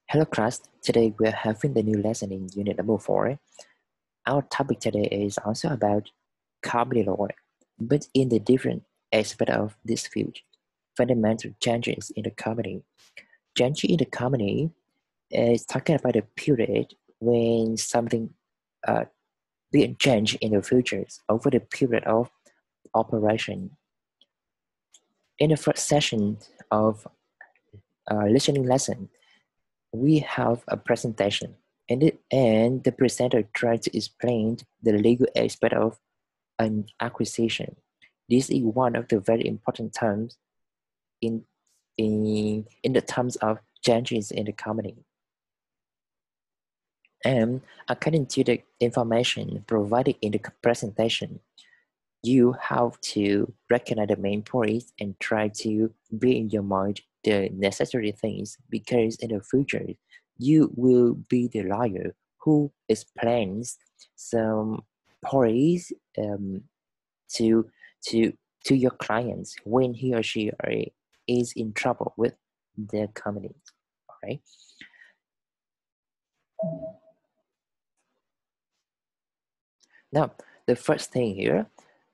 Hello class, today we are having the new lesson in unit number 4. Our topic today is also about company law, but in the different aspect of this field, fundamental changes in the company. Change in the company is talking about the period when something being changed in the futures over the period of operation. In the first session of listening lesson, we have a presentation, and the presenter tries to explain the legal aspect of an acquisition. This is one of the very important terms in the terms of changes in the company. And according to the information provided in the presentation, you have to recognize the main points and try to bear in your mind the necessary things, because in the future you will be the lawyer who explains some points to to to your clients when he or she is in trouble with their company. All right. Now, the first thing here,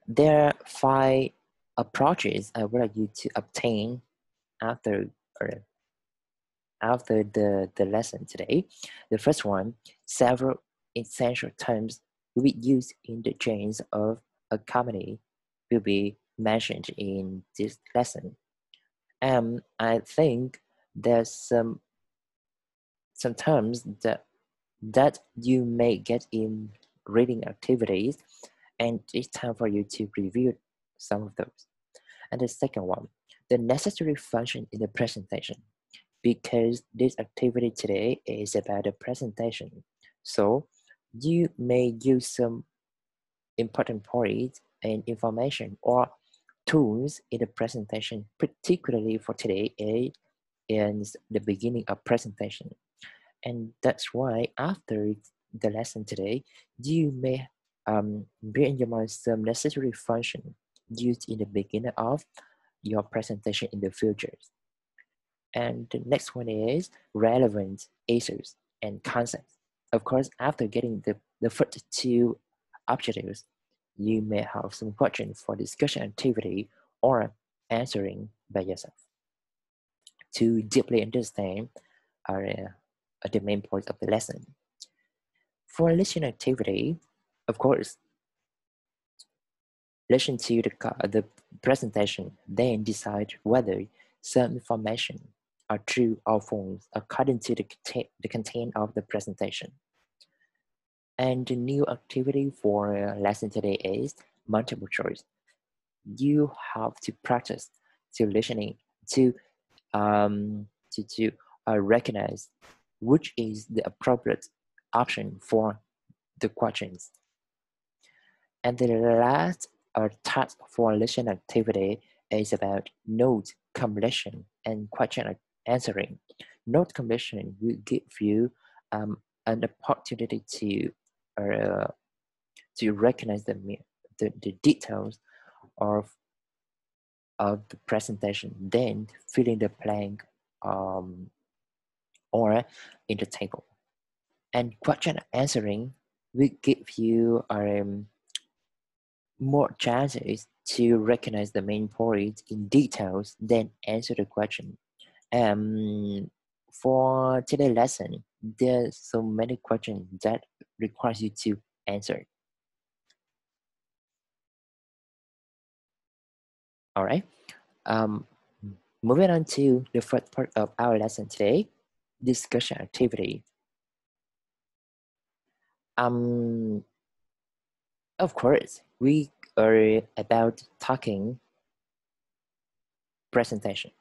there are 5 approaches I would like you to obtain after the lesson today. The first one, several essential terms will be used in the chains of a company will be mentioned in this lesson. And I think there's some terms that you may get in reading activities, and it's time for you to review some of those. And the second one, the necessary function in the presentation, because this activity today is about a presentation. So you may use some important points and information or tools in the presentation, particularly for today is the beginning of presentation. And that's why after the lesson today, you may bear in your mind some necessary function used in the beginning of your presentation in the future. And the next one is relevant issues and concepts. Of course, after getting the first 2 objectives, you may have some questions for discussion activity or answering by yourself to deeply understand the main points of the lesson. For listening activity, of course, listen to the presentation, then decide whether some information are true or false according to the content of the presentation. And the new activity for lesson today is multiple choice. You have to practice to listening to recognize which is the appropriate option for the questions. And the last task for listening activity is about note completion and question answering. Note completion will give you an opportunity to recognize the details of the presentation, then fill in the blank or in the table. And question answering will give you more chances to recognize the main point in details, then answer the question. For today's lesson, there's so many questions that requires you to answer. All right. Moving on to the first part of our lesson today, discussion activity. Of course, we are about talking presentation.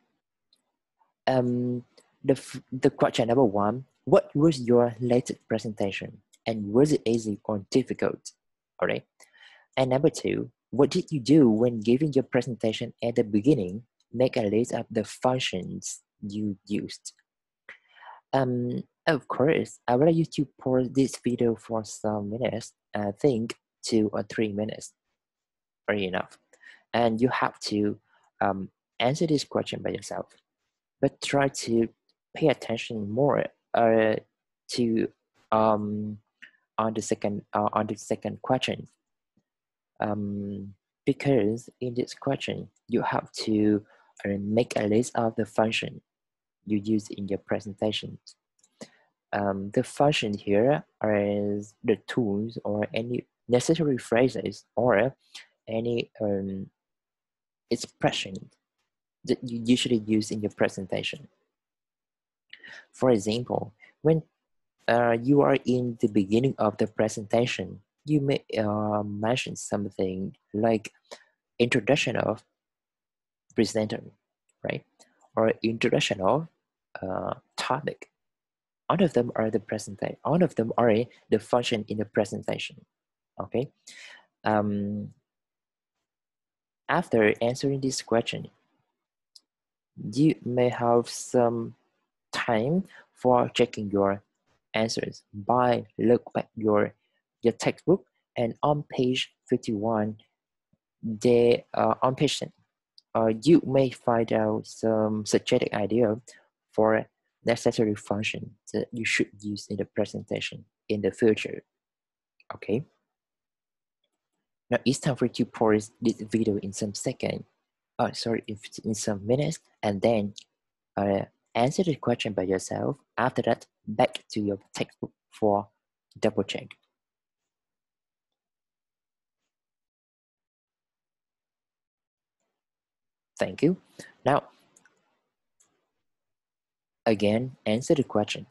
The question number 1, what was your latest presentation, and was it easy or difficult? All right. And number 2, what did you do when giving your presentation at the beginning? Make a list of the functions you used. Of course, I would like you to pause this video for some minutes. I think 2 or 3 minutes are enough. And you have to answer this question by yourself. But try to pay attention more to on the second question, because in this question you have to make a list of the function you use in your presentation. The function here is the tools or any necessary phrases or any expression that you usually use in your presentation. For example, when you are in the beginning of the presentation, you may mention something like introduction of presenter, right? Or introduction of topic. All of them are the presentation. All of them are the function in the presentation. Okay. After answering this question, you may have some time for checking your answers by look back your textbook, and on page 51 on page 10 you may find out some suggested idea for necessary function that you should use in the presentation in the future. Okay, now it's time for you to pause this video in some seconds, in some minutes, and then answer the question by yourself. After that, back to your textbook for double check. Thank you. Now, again, answer the question.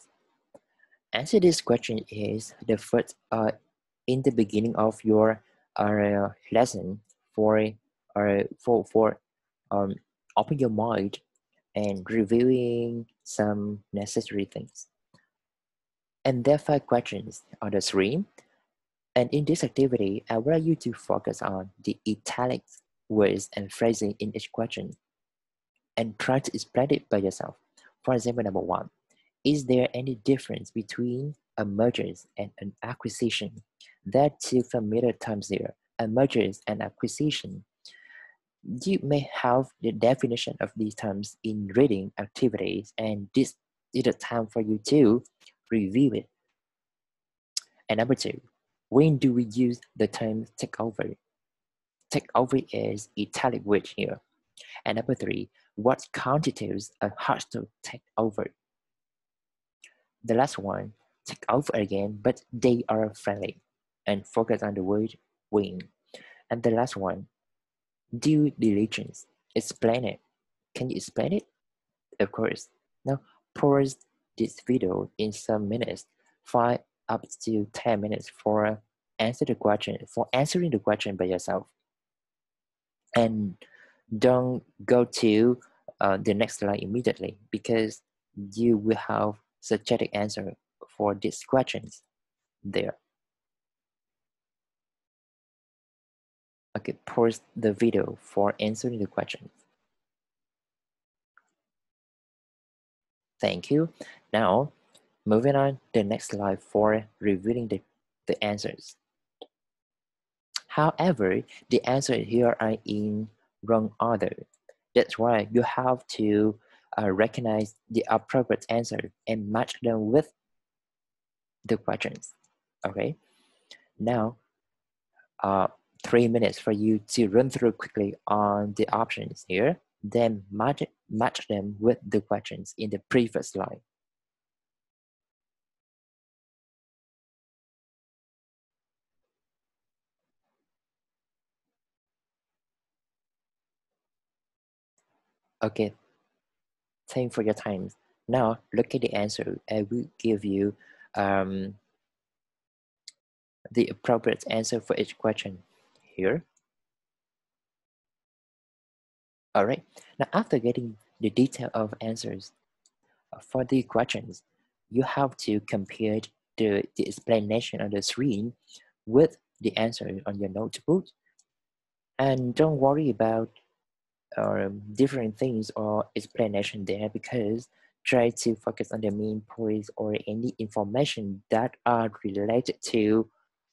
Answer this question is the first in the beginning of your lesson for open your mind and reviewing some necessary things. And there are 5 questions on the screen. And in this activity, I want you to focus on the italics, words, and phrasing in each question and try to explain it by yourself. For example, number 1, is there any difference between a merger and an acquisition? There are 2 familiar terms here, a merger and acquisition. You may have the definition of these terms in reading activities, and this is the time for you to review it. And number 2, when do we use the term takeover? Takeover is italic word here. And number 3, what constitutes a hostile takeover? The last one, take over again, but they are friendly, and focus on the word win. And the last one, due diligence. Explain it. Can you explain it? Of course. Now pause this video in some minutes, 5 up to 10 minutes for answering the question by yourself. And don't go to the next slide immediately, because you will have suggested answer for these questions there. Okay, pause the video for answering the questions. Thank you. Now, moving on to the next slide for reviewing the answers. However, the answers here are in wrong order. That's why you have to recognize the appropriate answer and match them with the questions. Okay, now 3 minutes for you to run through quickly on the options here, then match them with the questions in the previous slide. Okay, thank for your time. Now look at the answer. I will give you the appropriate answer for each question here. All right, now after getting the detail of answers for the questions, you have to compare the explanation on the screen with the answer on your notebook. And don't worry about different things or explanation there, because try to focus on the main points or any information that are related to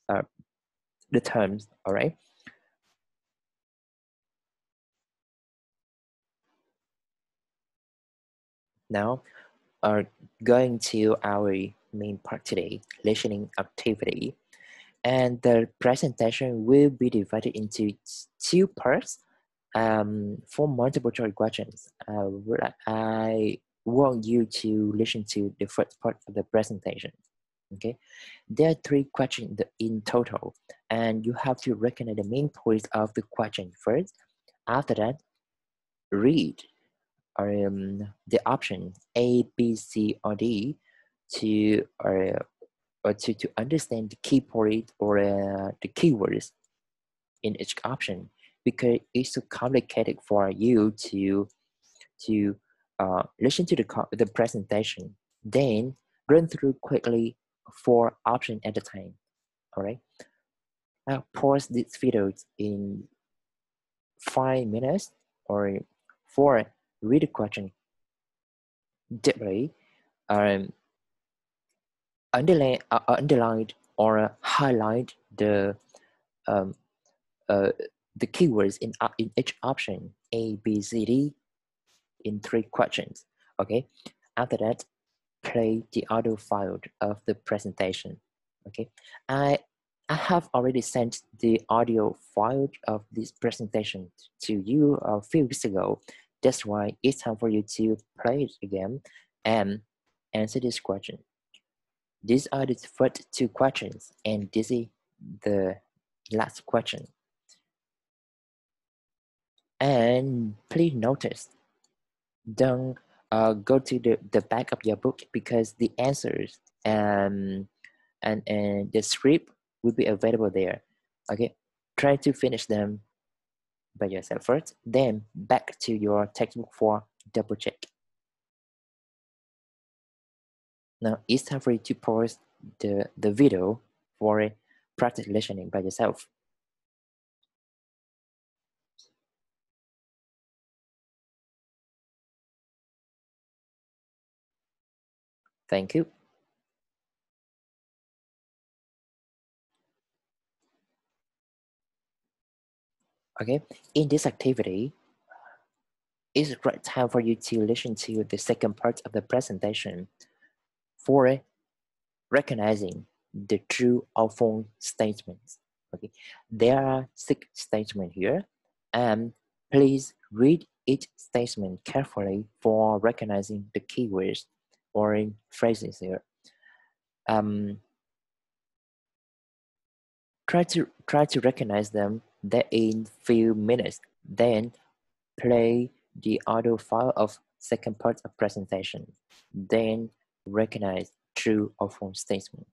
the terms. All right. Now, going to our main part today, listening activity. And the presentation will be divided into two parts for multiple choice questions. I want you to listen to the first part of the presentation. Okay, there are three questions in total, and you have to recognize the main points of the question first. After that, read the option A, B, C, or D to to understand the key point or the keywords in each option, because it's so complicated for you to listen to the presentation, then run through quickly 4 options at a time. All right. Now pause this video in 5 minutes or for read the question deeply, um, underline or highlight um, uh, the keywords in each option A, B, C, D in 3 questions. Okay. After that, play the audio file of the presentation. Okay. I I have already sent the audio file of this presentation to you a few weeks ago. That's why it's time for you to play it again and answer this question. These are the first 2 questions, and this is the last question. And please notice, don't go to the back of your book, because the answers and the script will be available there. Okay, try to finish them by yourself first, then back to your textbook for double check. Now it's time for you to pause the video for practice listening by yourself. Thank you. Okay, in this activity, it's a great time for you to listen to the second part of the presentation for recognizing the true or false statements. Okay, there are 6 statements here, and please read each statement carefully for recognizing the keywords or phrases here. Try to recognize them that in few minutes. Then play the audio file of second part of presentation. Then recognize true or false statement.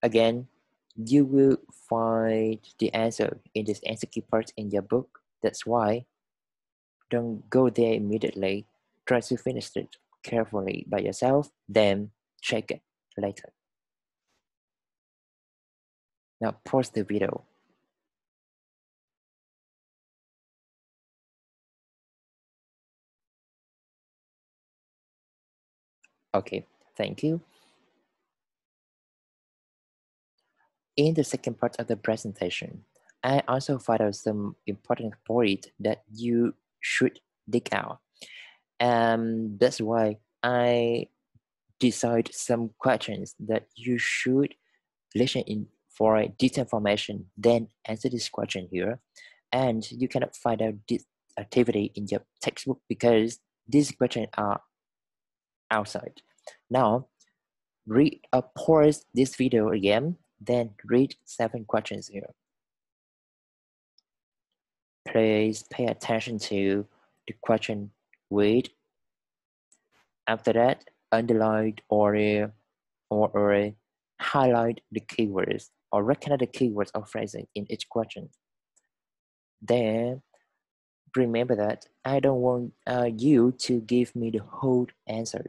Again, you will find the answer in this answer key part in your book. That's why don't go there immediately. Try to finish it carefully by yourself, then check it later. Now pause the video. Okay, thank you. In the second part of the presentation, I also found out some important points that you should dig out. And that's why I decide some questions that you should listen in for detailed information, then answer this question here. And you cannot find out this activity in your textbook because these questions are outside. Now, pause this video again, then read 7 questions here. Please pay attention to the question read. After that, underline or highlight the keywords or recognize the keywords or phrases in each question. Then remember that I don't want you to give me the whole answer.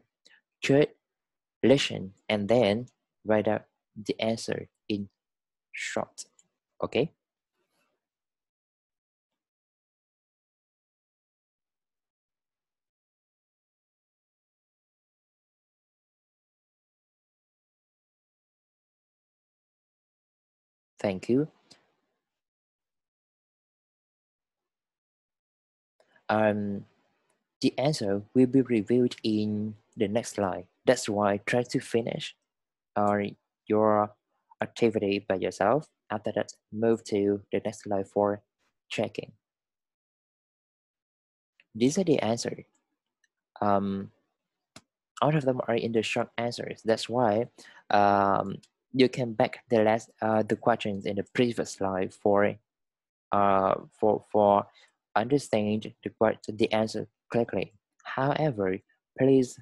Just listen and then write out the answer in short. Okay? Thank you. Um, The answer will be revealed in the next slide. That's why try to finish your activity by yourself. After that, move to the next slide for checking. These are the answers. All of them are in the short answers. That's why you can back the questions in the previous slide for understand the answer correctly. However, please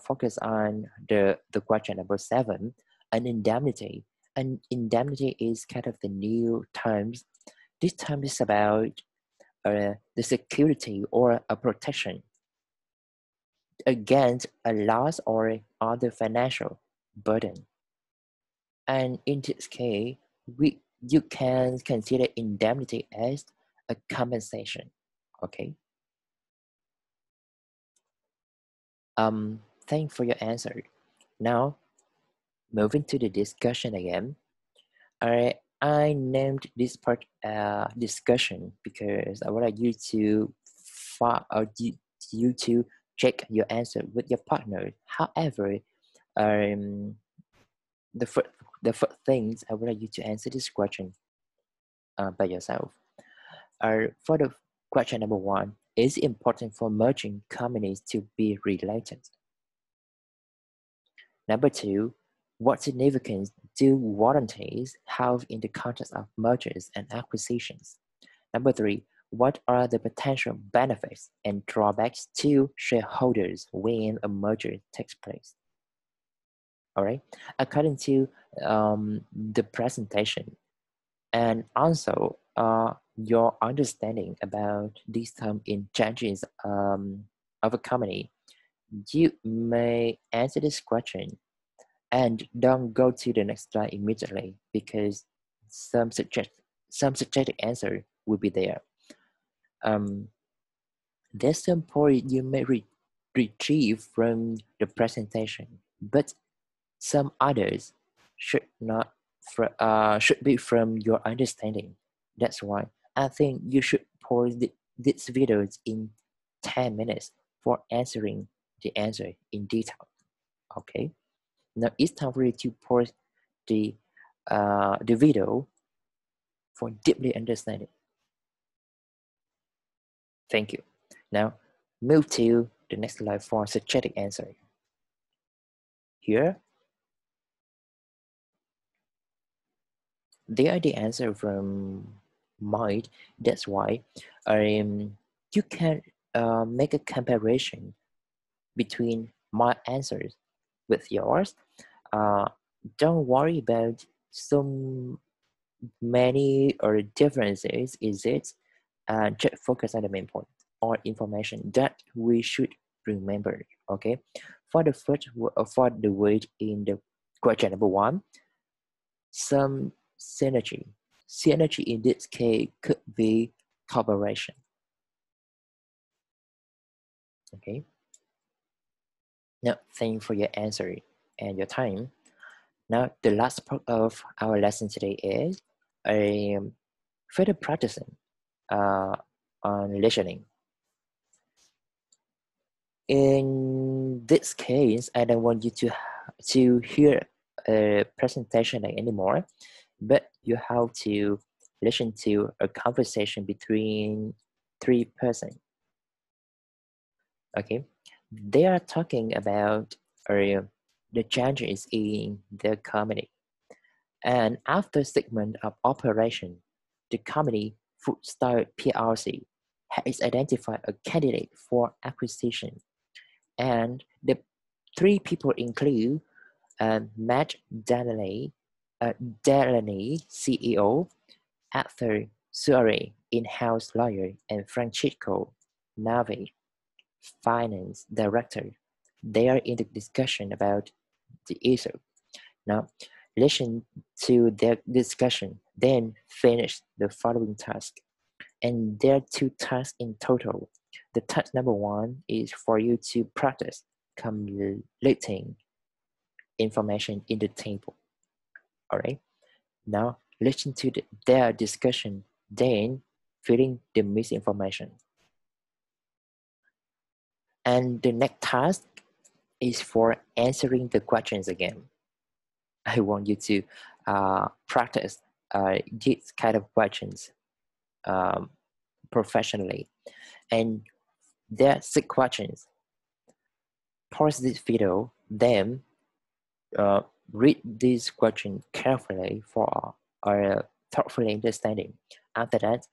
focus on the question number 7, an indemnity. An indemnity is kind of the new terms. This term is about the security or a protection against a loss or other financial burden. And in this case, you can consider indemnity as a compensation. Okay. Thanks for your answer. Now, moving to the discussion again. I named this part discussion because I would like you to you to check your answer with your partner. However, um, the first the first things I would like you to answer this question by yourself. For the question number 1, is it important for merging companies to be related? Number 2, what significance do warranties have in the context of mergers and acquisitions? Number 3, what are the potential benefits and drawbacks to shareholders when a merger takes place? All right, according to the presentation, and also your understanding about this term in changes of a company, you may answer this question and don't go to the next slide immediately because some suggested answer will be there. There's some point you may retrieve from the presentation, but some others should not should be from your understanding. That's why I think you should pause these videos in 10 minutes for answering the answer in detail. Okay, now it's time for you to pause the video for deeply understanding. Thank you. Now move to the next slide for suggested answer. Here, they are the answer from mind. That's why you can make a comparison between my answers with yours. Don't worry about so many or differences. Is it? Just focus on the main point or information that we should remember. Okay. For the for the word in the question number 1, some synergy. Synergy in this case could be cooperation. Okay. Now, thank you for your answer and your time. Now, the last part of our lesson today is further practicing on listening. In this case, I don't want you to hear a presentation anymore, but you have to listen to a conversation between 3 persons. Okay, they are talking about the changes in the company, and after segment of operation, the company Foodstar PLC has identified a candidate for acquisition, and the 3 people include Matt Delaney, CEO, Arthur Suare, in-house lawyer, and Francisco Navi, finance director. They are in the discussion about the issue. Now, listen to their discussion, then finish the following task. And there are 2 tasks in total. The task number 1 is for you to practice completing information in the table. All right. Now, listen to their discussion, then filling the misinformation. And the next task is for answering the questions again. I want you to practice these kind of questions um, professionally. And there are 6 questions. Pause this video, then uh, read this question carefully for a thoughtful understanding. After that,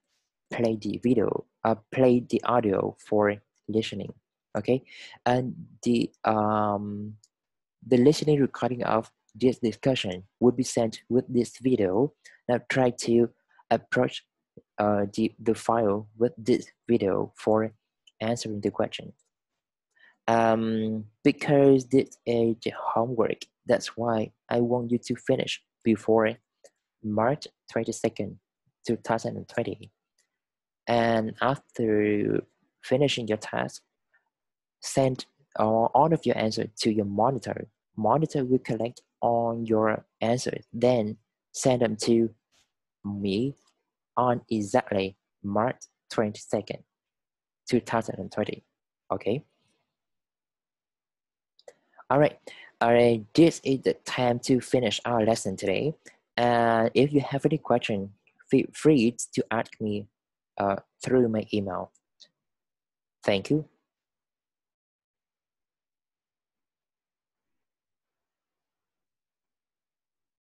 play the audio for listening. Okay, and the listening recording of this discussion will be sent with this video. Now try to approach the file with this video for answering the question. Because this is the homework, that's why I want you to finish before March 22nd, 2020. And after finishing your task, send all of your answers to your monitor. Monitor will collect all your answers, then send them to me on exactly March 22nd, 2020. Okay? Alright, this is the time to finish our lesson today. And if you have any question, feel free to ask me through my email. Thank you.